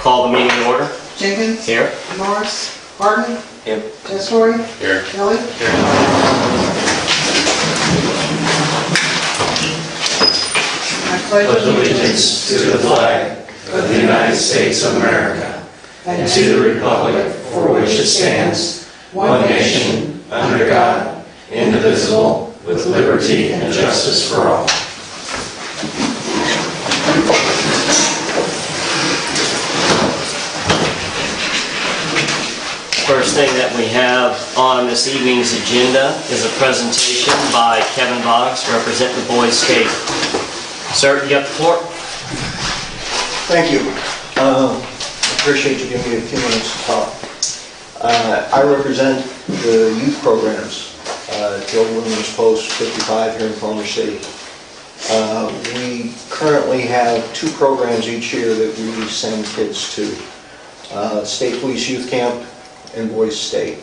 Call the meeting to order. Jenkins. Here. Morris. Harden. Here. Tesori. Here. Kelly. Here. I pledge allegiance to the flag of the United States of America and to the republic for which it stands, one nation, under God, indivisible, with liberty and justice for all. First thing that we have on this evening's agenda is a presentation by Kevin Boggs, representing the Boys State. Sir, you got the floor. Thank you. Appreciate you giving me a few minutes to talk. I represent the youth programs at the Old Women's Post 55 here in Palmer City. We currently have 2 programs each year that we send kids to. State Police Youth Camp and Boys State.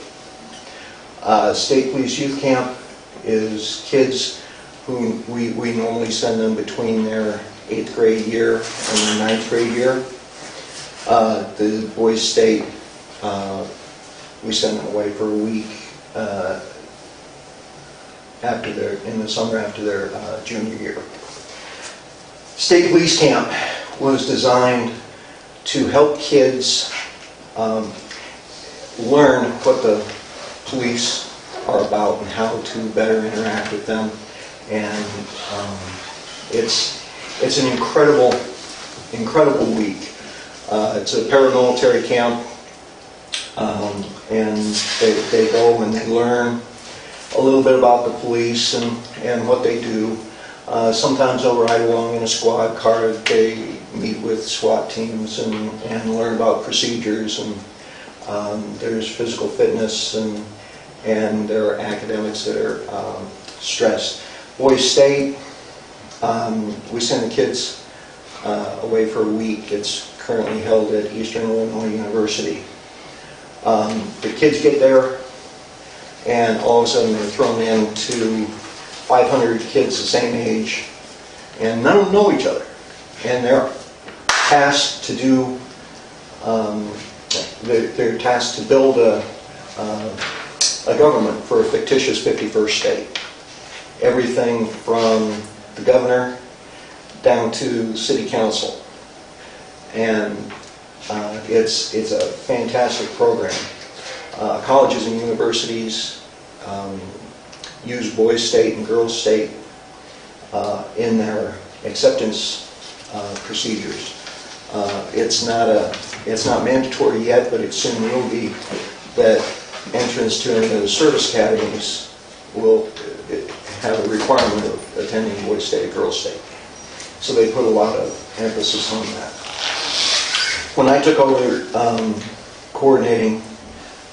State Police Youth Camp is kids who we normally send them between their 8th grade year and their 9th grade year. The Boys State, we send them away for a week in the summer after their junior year. State Police Camp was designed to help kids learn what the police are about and how to better interact with them, and it's an incredible week. It's a paramilitary camp, and they go and they learn a little bit about the police and what they do. Sometimes they'll ride along in a squad car. They meet with SWAT teams and learn about procedures, and there's physical fitness and there are academics that are stressed. Boys State, we send the kids away for a week. It's currently held at Eastern Illinois University. The kids get there and all of a sudden they're thrown into 500 kids the same age, and none of them know each other, and they're tasked to do they're tasked to build a government for a fictitious 51st state. Everything from the governor down to city council, and it's a fantastic program. Colleges and universities use Boys State and Girls State in their acceptance procedures. It's not mandatory yet, but it soon will be, that entrance to any of the service academies will have a requirement of attending Boys State or Girls State. So they put a lot of emphasis on that. When I took over coordinating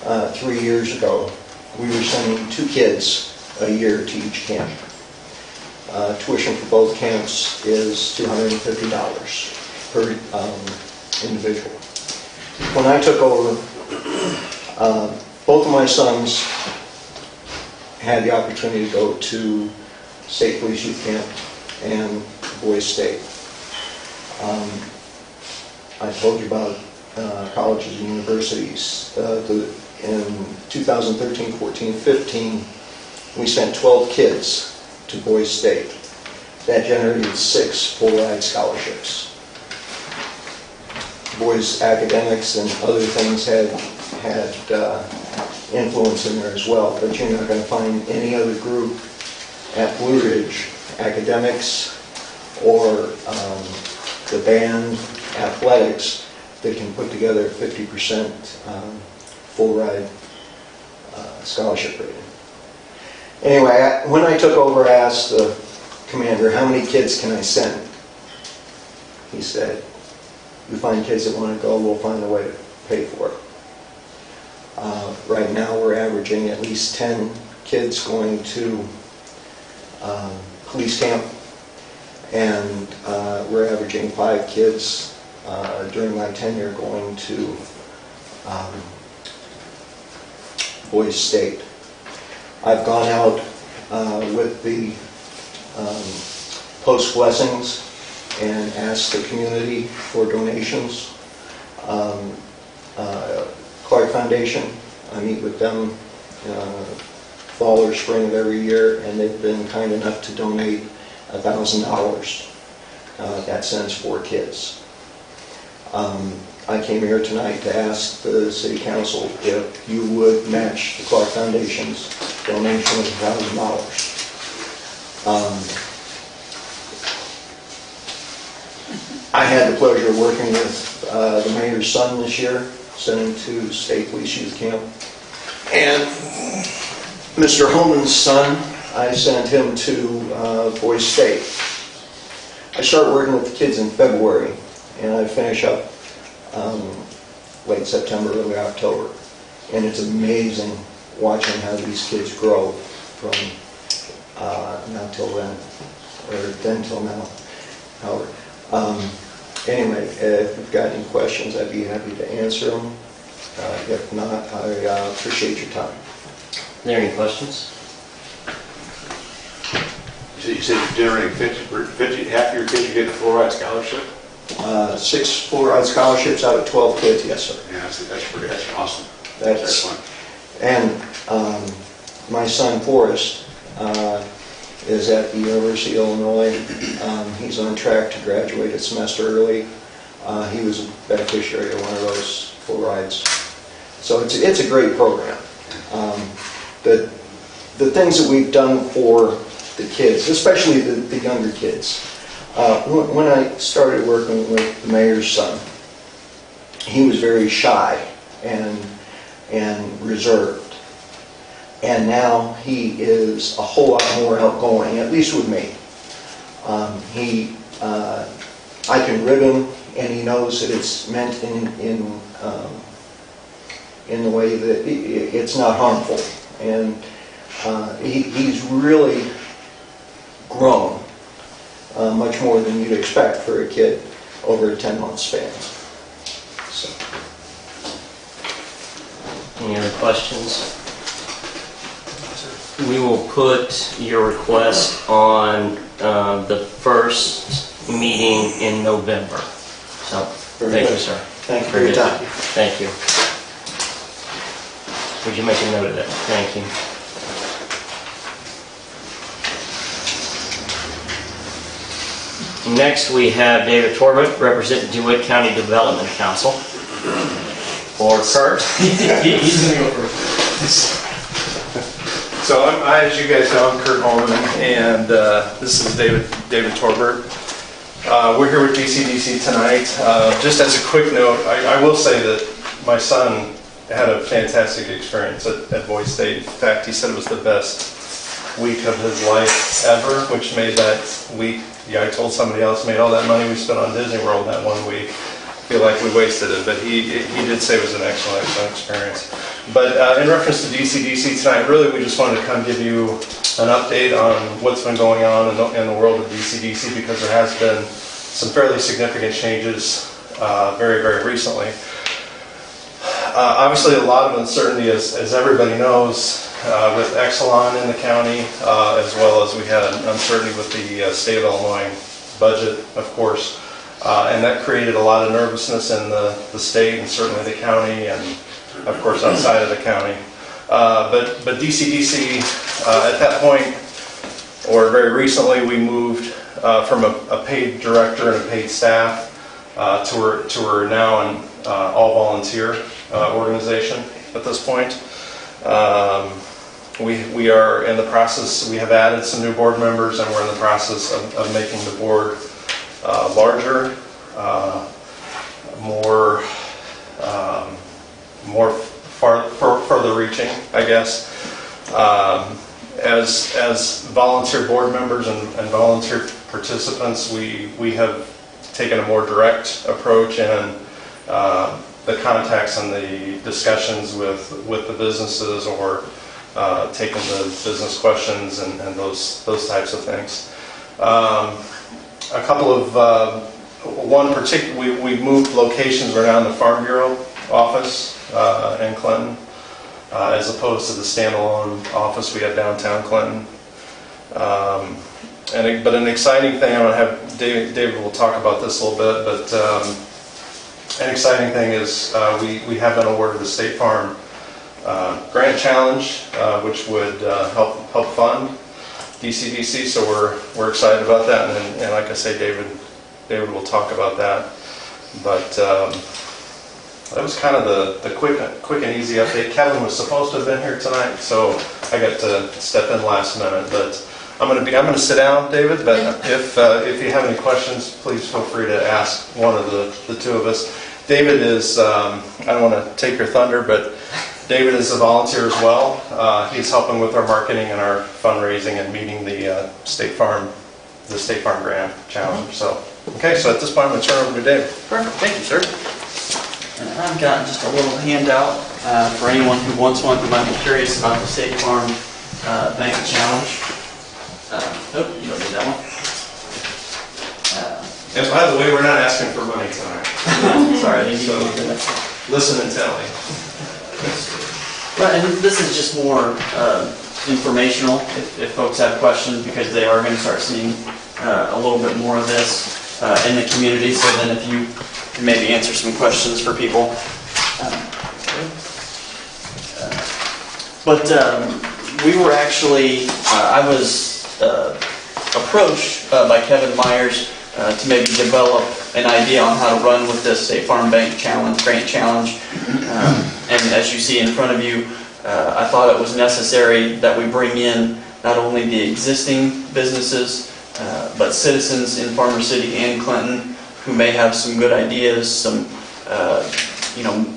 3 years ago, we were sending 2 kids a year to each camp. Tuition for both camps is $250 per individual. When I took over, both of my sons had the opportunity to go to State Police Youth Camp and Boys State. I told you about colleges and universities. In 2013, 14, 15, we sent 12 kids to Boys State. That generated 6 full-ride scholarships. Boys' academics and other things had influence in there as well, but you're not going to find any other group at Blue Ridge, academics or the band, athletics, that can put together a 50% full-ride scholarship rating. Anyway, when I took over, I asked the commander, how many kids can I send? He said, you find kids that want to go, we'll find a way to pay for it. Right now we're averaging at least 10 kids going to police camp, and we're averaging 5 kids during my tenure going to Boys State. I've gone out with the post blessings and asked the community for donations. Um, Clark Foundation, I meet with them fall or spring of every year, and they've been kind enough to donate $1,000. That sends 4 kids. I came here tonight to ask the City Council if you would match the Clark Foundation's donation of $1,000. I had the pleasure of working with the mayor's son this year, sent him to State Police Youth Camp. And Mr. Holman's son, I sent him to Boys State. I start working with the kids in February, and I finish up late September, early October. And it's amazing watching how these kids grow from now till then, or then till now, Howard. Anyway, if you've got any questions, I'd be happy to answer them. If not, I appreciate your time. Are there any questions? So you said you're generating 50, half of your kids are getting a fluoride scholarship? 6 fluoride scholarships out of 12 kids, yes, sir. Yeah, that's awesome. That's excellent. And my son Forrest is at the University of Illinois. He's on track to graduate a semester early. He was a beneficiary of one of those fluorides. So it's a great program. The things that we've done for the kids, especially the younger kids. When I started working with the mayor's son, he was very shy and reserved. And now he is a whole lot more outgoing, at least with me. I can rib him, and he knows that it's meant in the way that it's not harmful. And he's really grown much more than you'd expect for a kid over a 10-month span. So. Any other questions? We will put your request on the first meeting in November. So, thank you, sir. Thank you for your time. Thank you. Would you make a note of that? Thank you. Next, we have David Torbett, representing DeWitt County Development Council. Or Kurt. He's going to go first. So as you guys know, I'm Kurt Holman, and this is David Torbert. We're here with DCDC tonight. Just as a quick note, I will say that my son had a fantastic experience at Boys State. In fact, he said it was the best week of his life ever, which made that week, I told somebody else, made all that money we spent on Disney World that one week. I feel like we wasted it, but he did say it was an excellent experience. But in reference to DCDC tonight, really we just wanted to come give you an update on what's been going on in the world of DCDC, because there has been some fairly significant changes very, very recently. Obviously a lot of uncertainty, as everybody knows, with Exelon in the county, as well as we had uncertainty with the state of Illinois budget, of course. And that created a lot of nervousness in the state and certainly the county, and of course outside of the county. But DCDC at that point, or very recently, we moved from a paid director and a paid staff to we're now an all volunteer organization at this point. We are in the process, we have added some new board members, and we're in the process of making the board larger, more further reaching, I guess. As volunteer board members and volunteer participants, we have taken a more direct approach in the contacts and the discussions with the businesses, or taking the business questions and those types of things. A couple of, one particular, we moved locations. We're now in the Farm Bureau office in Clinton, as opposed to the standalone office we had downtown Clinton. But an exciting thing, I'm going to have David will talk about this a little bit, but An exciting thing is we have been awarded the State Farm Grant Challenge, which would help fund DCDC. So we're excited about that, and like I say, David will talk about that. But that was kind of the quick and easy update. Kevin was supposed to have been here tonight, so I got to step in last minute. But I'm going to sit down, David. But if you have any questions, please feel free to ask one of the two of us. David is I don't want to take your thunder, but David is a volunteer as well. He's helping with our marketing and our fundraising and meeting the State Farm Grant Challenge. So okay, so at this point I'm going to turn over to David. Perfect, thank you, sir. And I've got just a little handout for anyone who wants one, who might be curious about the State Farm Bank Challenge. Nope, you don't need that one. And by the way, we're not asking for money tonight. Sorry, I didn't So, need the next one. listen and tell me. Right, and this is just more informational if folks have questions, because they are going to start seeing a little bit more of this in the community. So then if you can maybe answer some questions for people. But we were actually, I was approached by Kevin Myers to maybe develop an idea on how to run with this State Farm Bank Challenge, Grant Challenge. And as you see in front of you, I thought it was necessary that we bring in not only the existing businesses, but citizens in Farmer City and Clinton who may have some good ideas, some,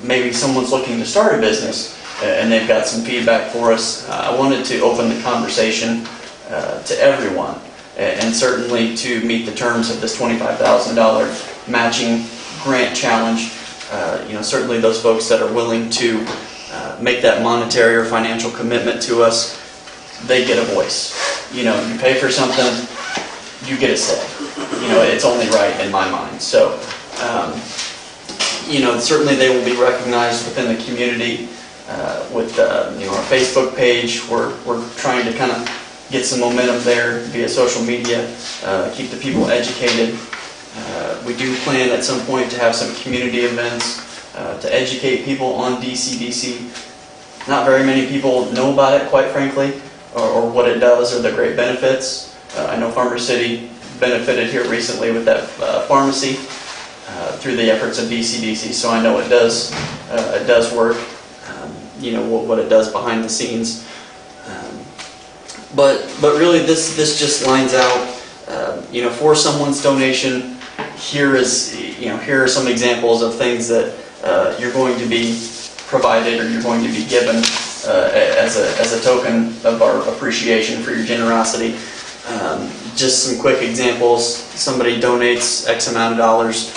maybe someone's looking to start a business and they've got some feedback for us. I wanted to open the conversation to everyone, and certainly to meet the terms of this $25,000 matching grant challenge. Certainly those folks that are willing to make that monetary or financial commitment to us, they get a voice. You pay for something, you get a say. It's only right in my mind. So, certainly they will be recognized within the community with our Facebook page. We're trying to kind of get some momentum there via social media, keep the people educated. We do plan at some point to have some community events to educate people on DCDC. Not very many people know about it, quite frankly, or what it does or the great benefits. I know Farmer City benefited here recently with that pharmacy through the efforts of DCDC, so I know it does work, what it does behind the scenes. But really this just lines out, for someone's donation, here are some examples of things that you're going to be provided or you're going to be given as a token of our appreciation for your generosity. Just some quick examples. Somebody donates X amount of dollars,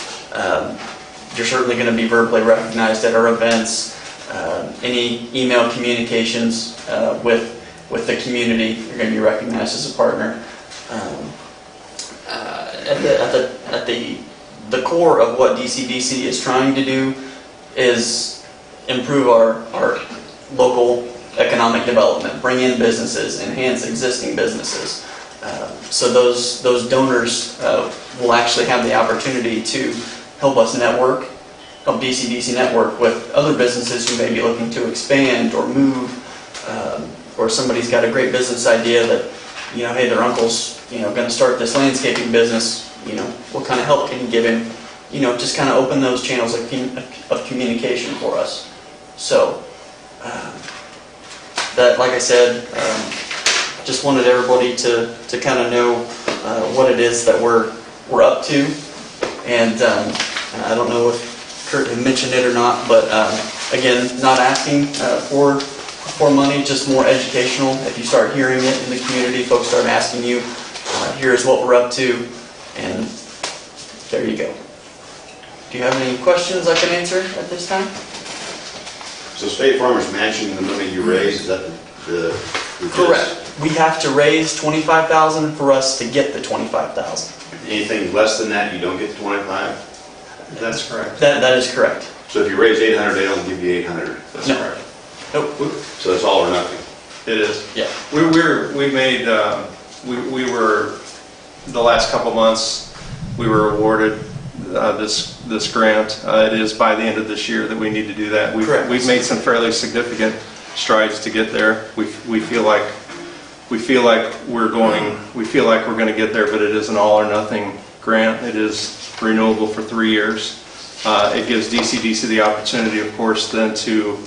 you're certainly going to be verbally recognized at our events. Any email communications with the community, you're going to be recognized as a partner. At the core of what DCDC is trying to do is improve our local economic development, bring in businesses, enhance existing businesses. So those donors will actually have the opportunity to help us network, help DCDC network with other businesses who may be looking to expand or move, or somebody's got a great business idea that, hey, their uncle's, going to start this landscaping business, what kind of help can you give him? Just kind of open those channels of communication for us. So, that, like I said, just wanted everybody to kind of know what it is that we're up to. And I don't know if Kurt had mentioned it or not, but again, not asking for money, just more educational. If you start hearing it in the community, folks start asking you, here's what we're up to, and there you go. Do you have any questions I can answer at this time? So State Farm is matching the money you raise, is that the Correct. We have to raise $25,000 for us to get the $25,000. Anything less than that, you don't get the 25? That's correct. That is correct. So if you raise 800, they don't give you 800? That's No. correct. Nope. So it's all or nothing? It is. Yeah. We were the last couple months, we were awarded this grant. It is by the end of this year that we need to do that. Correct. We've made some fairly significant strides to get there. We feel like we're going to get there, but it is an all or nothing grant. It is renewable for 3 years. It gives DCDC the opportunity, of course, then to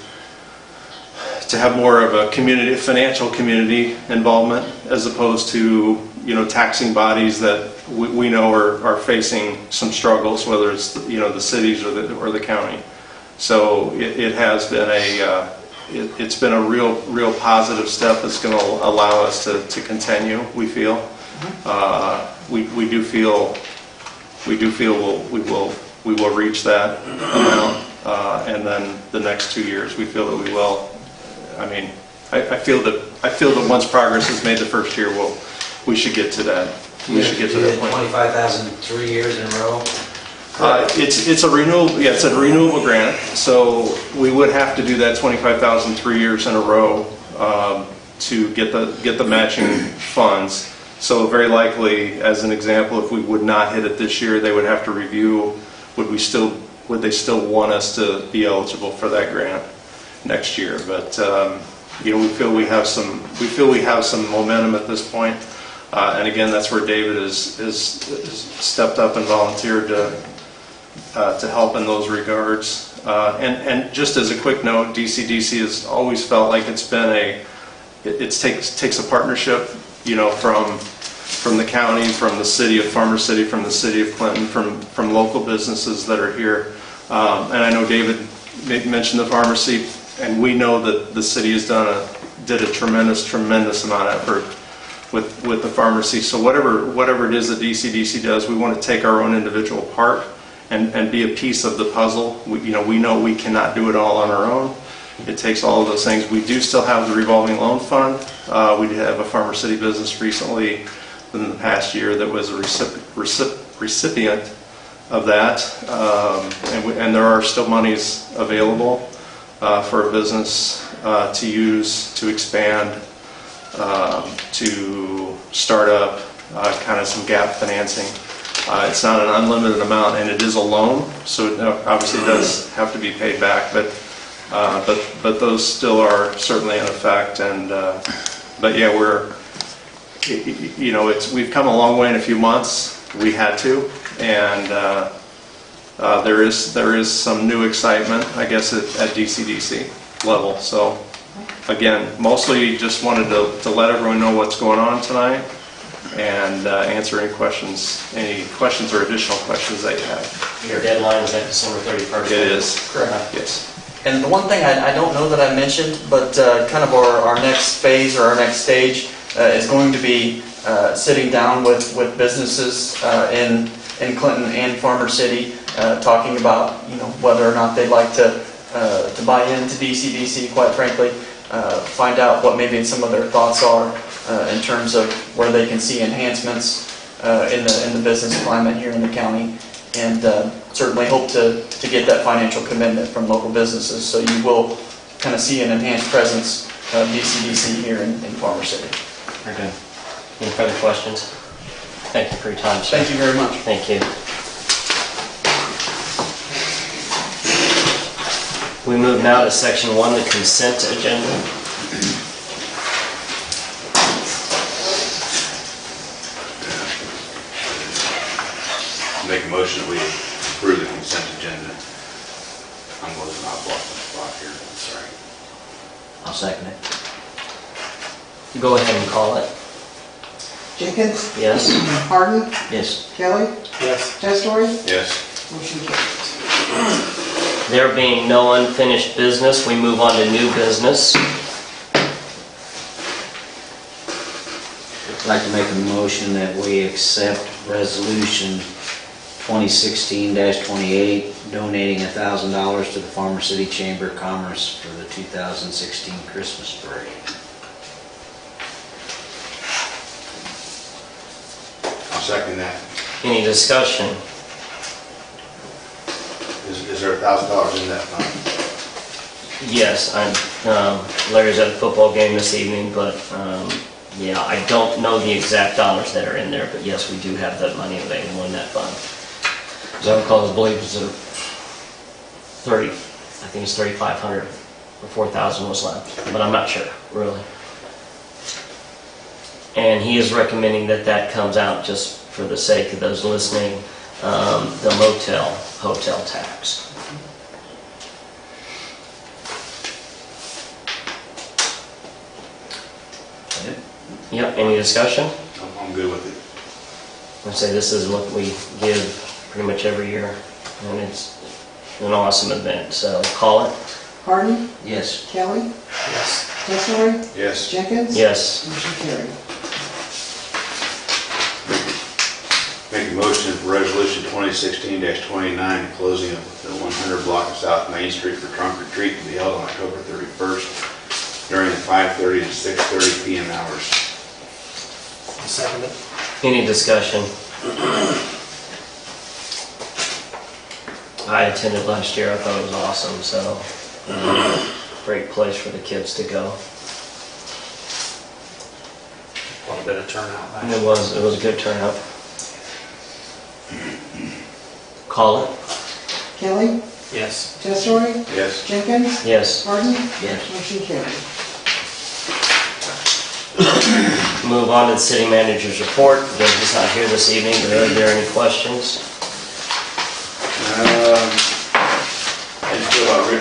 have more of a community, financial community involvement, as opposed to, you know, taxing bodies that we know are facing some struggles, whether it's, you know, the cities or the county. So it has been it's been a real positive step that's going to allow us to continue. We feel we do feel we will reach that amount, and then the next 2 years we feel that we will. I mean, I feel that once progress is made the first year, we should get to that. We should get to that point. 25,000 3 years in a row. It's a renewable. Yeah, it's a renewable grant. So we would have to do that 25,000 3 years in a row to get the matching funds. So very likely, as an example, if we would not hit it this year, they would have to review. Would they still want us to be eligible for that grant next year? But you know, we feel we have some momentum at this point. And again, that's where David has stepped up and volunteered to help in those regards. And just as a quick note, DCDC has always felt like it takes a partnership, you know, from the county, from the city of Farmer City, from the city of Clinton, from local businesses that are here. And I know David mentioned the pharmacy, and we know that the city has did a tremendous amount of effort with the pharmacy. So whatever it is that DCDC does, we want to take our own individual part and be a piece of the puzzle. We know we cannot do it all on our own. It takes all of those things. We do still have the revolving loan fund. We did have a Farmer City business recently within the past year that was a recipient of that, and there are still monies available for a business to use, to expand, to start up, kind of some gap financing. It's not an unlimited amount, and it is a loan, so it obviously does have to be paid back, but those still are certainly in effect. And but yeah, we've come a long way in a few months. We had to, and there is some new excitement, I guess, at DCDC level. So again, mostly just wanted to let everyone know what's going on tonight, and answer any questions or additional questions that you have. Your deadline is at December 31st. It is. Correct. Yes. And the one thing I don't know that I mentioned, but kind of our next phase or our next stage is going to be sitting down with businesses in Clinton and Farmer City, talking about, you know, whether or not they'd like to buy into DCDC, quite frankly, find out what maybe some of their thoughts are in terms of where they can see enhancements in the business climate here in the county, and certainly hope to get that financial commitment from local businesses, so you will kind of see an enhanced presence of DCDC here in Farmer City. Very good. Any further questions? Thank you for your time, sir. Thank you very much. Thank you. We move now to section 1, the consent agenda. Make a motion that we approve the consent agenda. I'm going to not block the spot here, sorry. I'll second it. Go ahead and call it. Jenkins, Yes? Harden, Yes. Kelly, Yes. Testori, Yes. motion carries. There being no unfinished business, we move on to new business. I'd like to make a motion that we accept resolution 2016-28, donating $1,000 to the Farmer City Chamber of Commerce for the 2016 Christmas parade. I'll second that. Any discussion? Is there $1,000 in that fund? Yes, Larry's at a football game this evening, but yeah, I don't know the exact dollars that are in there, but yes, we do have that money available in that fund. As I recall, I believe it's a 30, I think it's 3,500 or 4,000 was left, but I'm not sure, really. And he is recommending that that comes out, just for the sake of those listening, the hotel tax. Yep, any discussion? I'm good with it. I say this is what we give pretty much every year, and it's an awesome event, so call it. Harden, Yes. Callen, Yes. Testori, Yes. Jenkins. Yes. Motion carried. Make a motion for resolution 2016-29, closing of the 100 block of South Main Street for trunk or treat to be held on October 31st during the 5:30 to 6:30 p.m. hours. I'll second it. Any discussion? I attended last year, I thought it was awesome, so great place for the kids to go. Quite a bit of turnout And it was a good turnout. Call it. Kelly, Yes. Testori, Yes. Jenkins, Yes. Harden. Yes. Motion carried. Move on to the city manager's report. He's not here this evening, but are there any questions?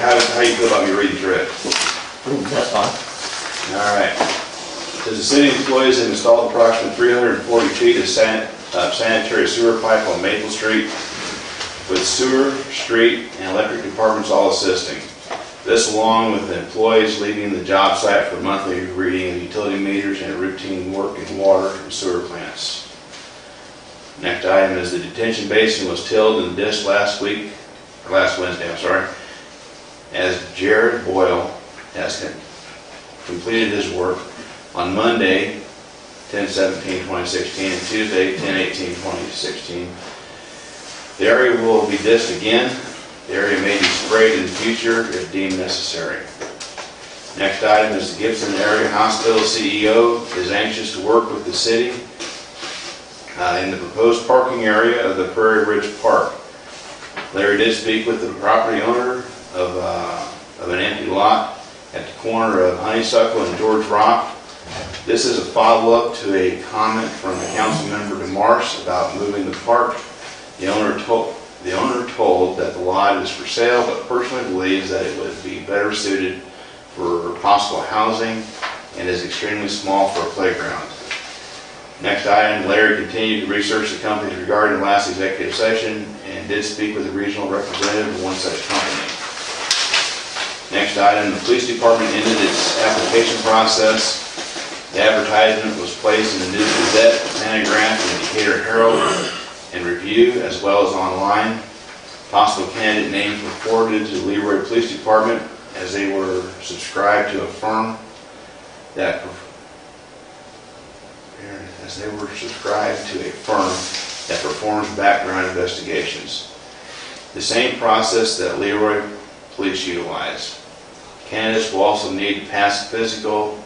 How do you feel about me reading through it? That's fine. All right. Says the city employees have installed approximately 340 feet of sanitary sewer pipe on Maple Street, with sewer, street, and electric departments all assisting. This, along with the employees leaving the job site for monthly reading of utility meters and routine work in water and sewer plants. Next item is the detention basin was tilled and dished last Wednesday, as Jared Boyle has completed his work on Monday, 10/17/2016, and Tuesday, 10/18/2016. The area will be dished again. The area may be sprayed in the future if deemed necessary. Next item is the Gibson Area Hospital CEO is anxious to work with the city in the proposed parking area of the Prairie Ridge Park. Larry did speak with the property owner of an empty lot at the corner of Honeysuckle and George Rock. This is a follow-up to a comment from the council member DeMarce about moving the park. The owner told that the lot is for sale, but personally believes that it would be better suited for possible housing and is extremely small for a playground. Next item, Larry continued to research the companies regarding the last executive session and did speak with the regional representative of one such company. Next item, the police department ended its application process. The advertisement was placed in the News Gazette, Panagraph, and Decatur Herald and Review, as well as online. Possible candidate names were forwarded to the Leroy Police Department as they were subscribed to a firm that performs background investigations. The same process that Leroy Police utilize. Candidates will also need to pass a physical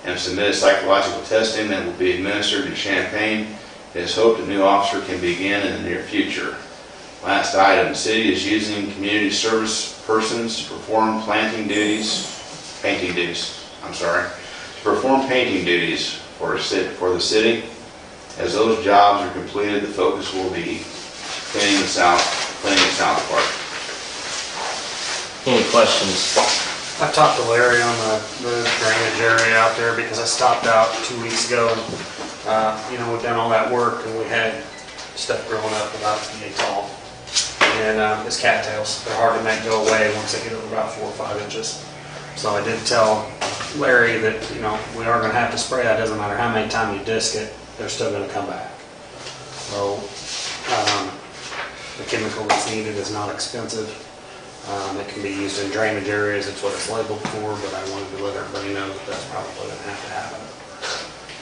and submit psychological testing that will be administered in Champaign. It is hoped a new officer can begin in the near future. Last item, the city is using community service persons to perform painting duties for the city. As those jobs are completed, the focus will be cleaning the South Park. Any questions? I talked to Larry on the drainage area out there because I stopped out 2 weeks ago and, we've done all that work and we had stuff growing up about 8 feet tall. And it's cattails. They're hard to make go away once they get over about 4 or 5 inches. So I did tell Larry that, we are going to have to spray that. Doesn't matter how many times you disc it, they're still going to come back. So the chemical that's needed is not expensive. It can be used in drainage areas, it's what it's labeled for, but I wanted to let everybody know that that's probably going to have to happen.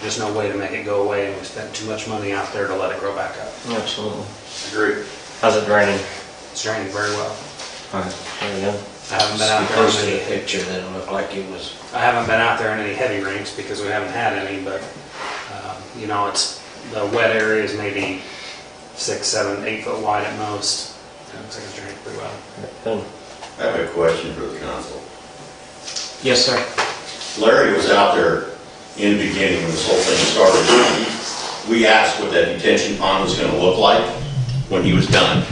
There's no way to make it go away, and we spent too much money out there to let it grow back up. Absolutely. Agreed. How's it draining? It's draining very well. All right, there we go. I haven't been out You there posted in a any, picture that looked like it was. I haven't been out there in any heavy rains because we haven't had any, but, it's, the wet area is maybe 6, 7, 8 foot wide at most. It looks like it's drained pretty well. Good. I have a question for the council. Yes, sir. Larry was out there in the beginning when this whole thing started. We asked what that detention pond was going to look like when he was done.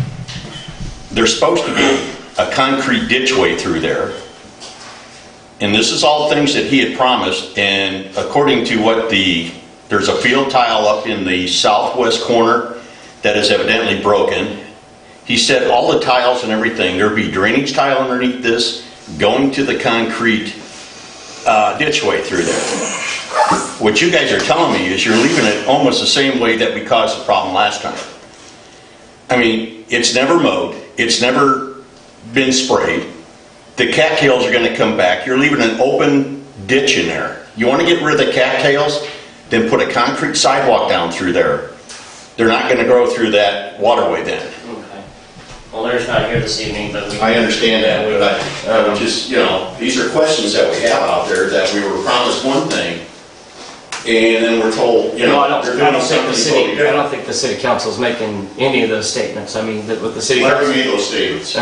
There's supposed to be a concrete ditchway through there. And this is all things that he had promised, and according to what there's a field tile up in the southwest corner that is evidently broken. He said all the tiles and everything, there'd be drainage tile underneath this going to the concrete ditchway through there. What you guys are telling me is you're leaving it almost the same way that we caused the problem last time. I mean, it's never mowed, it's never been sprayed. The cattails are going to come back. You're leaving an open ditch in there. You want to get rid of the cattails? Then put a concrete sidewalk down through there. They're not going to grow through that waterway then. Okay. Well, Larry's not here this evening, but we... I understand that, but I would just, these are questions that we have out there that we were promised one thing, and then we're told, I don't they're think doing something totally I different. don't think the city council's making any of those statements. I mean, with the city Larry council... made those statements.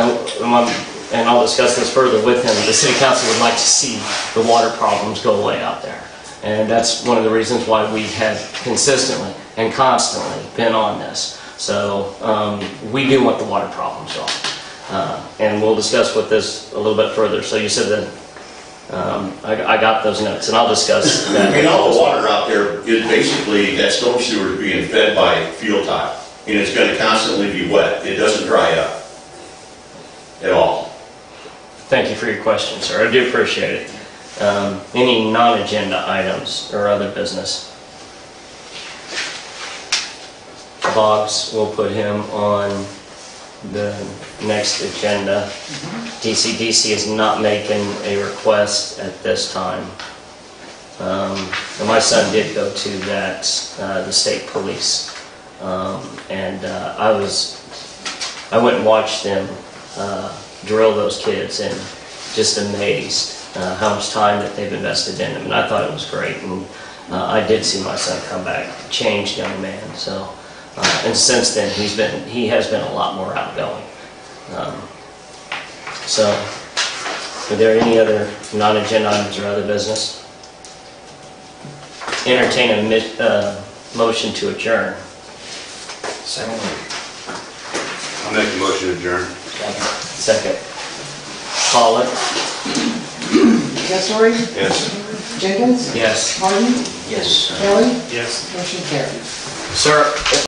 And I'll discuss this further with him. The city council would like to see the water problems go away out there. And that's one of the reasons why we have consistently and constantly been on this. So we do want the water problems gone. And we'll discuss with this a little bit further. So you said that I got those notes, and I'll discuss that. I mean, all the water out there is basically, that storm sewer is being fed by field tile. And it's going to constantly be wet. It doesn't dry up at all. Thank you for your question, sir. I do appreciate it. Any non-agenda items or other business? Boggs, we'll put him on the next agenda. DCDC is not making a request at this time. And my son did go to that, the state police. I went and watched them drill those kids, and just amazed how much time that they've invested in them, and I thought it was great. And I did see my son come back, changed young man. So, and since then he has been a lot more outgoing. So, are there any other non-agenda items or other business? Entertain a motion to adjourn. Second. I'll make the motion to adjourn. Second. Callen? Tesori, Yes. Jenkins, Yes. Harden, Yes. Kelly, Yes. motion carried. Sir,